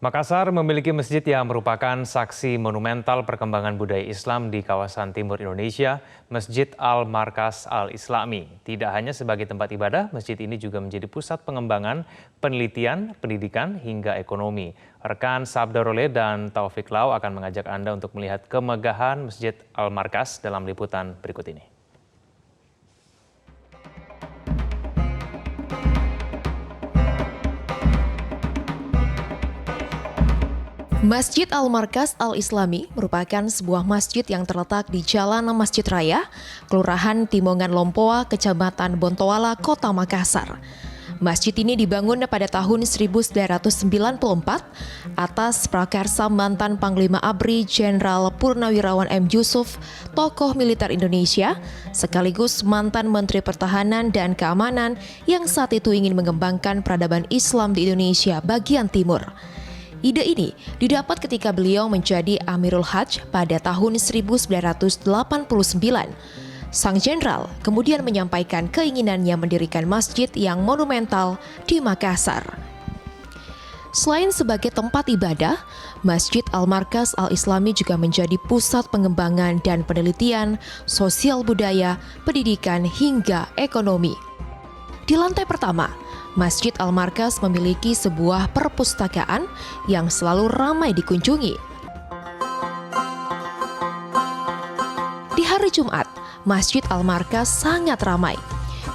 Makassar memiliki masjid yang merupakan saksi monumental perkembangan budaya Islam di kawasan timur Indonesia, Masjid Al-Markas Al-Islami. Tidak hanya sebagai tempat ibadah, masjid ini juga menjadi pusat pengembangan, penelitian, pendidikan, hingga ekonomi. Rekan Sabda Role dan Taufik Lau akan mengajak Anda untuk melihat kemegahan Masjid Al-Markas dalam liputan berikut ini. Masjid Al-Markas Al-Islami merupakan sebuah masjid yang terletak di Jalan Masjid Raya, Kelurahan Timongan Lompoa, Kecamatan Bontoala, Kota Makassar. Masjid ini dibangun pada tahun 1994 atas prakarsa mantan Panglima ABRI Jenderal Purnawirawan M. Yusuf, tokoh militer Indonesia, sekaligus mantan Menteri Pertahanan dan Keamanan yang saat itu ingin mengembangkan peradaban Islam di Indonesia bagian timur. Ide ini didapat ketika beliau menjadi Amirul Hajj pada tahun 1989. Sang jenderal kemudian menyampaikan keinginannya mendirikan masjid yang monumental di Makassar. Selain sebagai tempat ibadah, Masjid Al-Markas Al-Islami juga menjadi pusat pengembangan dan penelitian, sosial budaya, pendidikan, hingga ekonomi. Di lantai pertama, Masjid Al-Markas memiliki sebuah perpustakaan yang selalu ramai dikunjungi. Di hari Jumat, Masjid Al-Markas sangat ramai.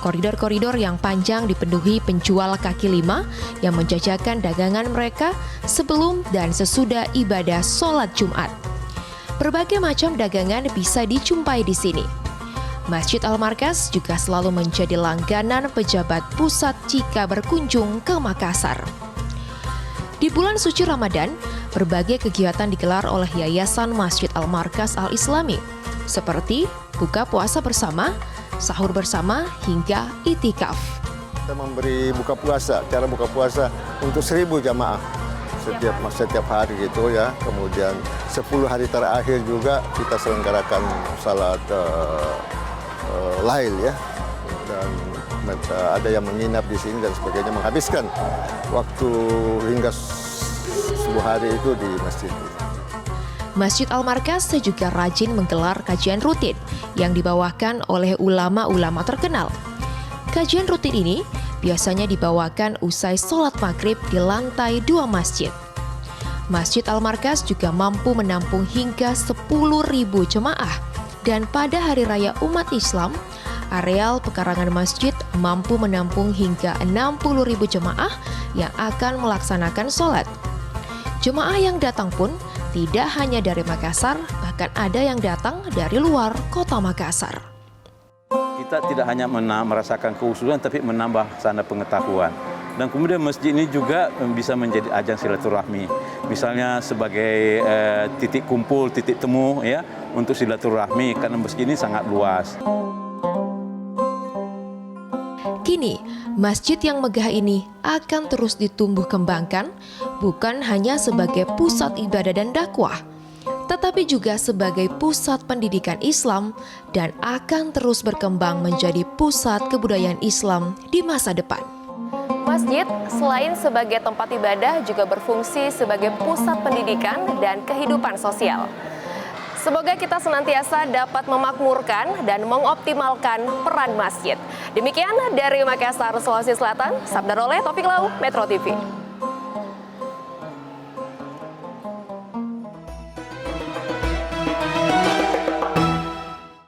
Koridor-koridor yang panjang dipenuhi penjual kaki lima yang menjajakan dagangan mereka sebelum dan sesudah ibadah sholat Jumat. Berbagai macam dagangan bisa dijumpai di sini. Masjid Al-Markas juga selalu menjadi langganan pejabat pusat jika berkunjung ke Makassar. Di bulan suci Ramadan, berbagai kegiatan digelar oleh Yayasan Masjid Al-Markas Al-Islami, seperti buka puasa bersama, sahur bersama, hingga itikaf. Kita memberi buka puasa, cara buka puasa untuk 1.000 jamaah setiap hari gitu ya. Kemudian 10 hari terakhir juga kita selenggarakan salat Lail ya, dan ada yang menginap di sini dan sebagainya, menghabiskan waktu hingga 10 hari itu di masjid. Masjid Al-Markas juga rajin menggelar kajian rutin yang dibawakan oleh ulama-ulama terkenal. Kajian rutin ini biasanya dibawakan usai sholat maghrib di lantai 2 masjid. Masjid Al-Markas juga mampu menampung hingga 10.000 jemaah. Dan pada Hari Raya Umat Islam, areal pekarangan masjid mampu menampung hingga 60.000 jemaah yang akan melaksanakan sholat. Jemaah yang datang pun tidak hanya dari Makassar, bahkan ada yang datang dari luar kota Makassar. Kita tidak hanya merasakan keusulan, tapi menambah sana pengetahuan. Dan kemudian masjid ini juga bisa menjadi ajang silaturahmi. Misalnya sebagai titik kumpul, titik temu ya untuk silaturahmi, karena masjid ini sangat luas. Kini, masjid yang megah ini akan terus ditumbuh kembangkan, bukan hanya sebagai pusat ibadah dan dakwah, tetapi juga sebagai pusat pendidikan Islam dan akan terus berkembang menjadi pusat kebudayaan Islam di masa depan. Masjid selain sebagai tempat ibadah juga berfungsi sebagai pusat pendidikan dan kehidupan sosial. Semoga kita senantiasa dapat memakmurkan dan mengoptimalkan peran masjid. Demikian dari Makassar, Sulawesi Selatan, Sabda Role, Taufik Lau, Metro TV.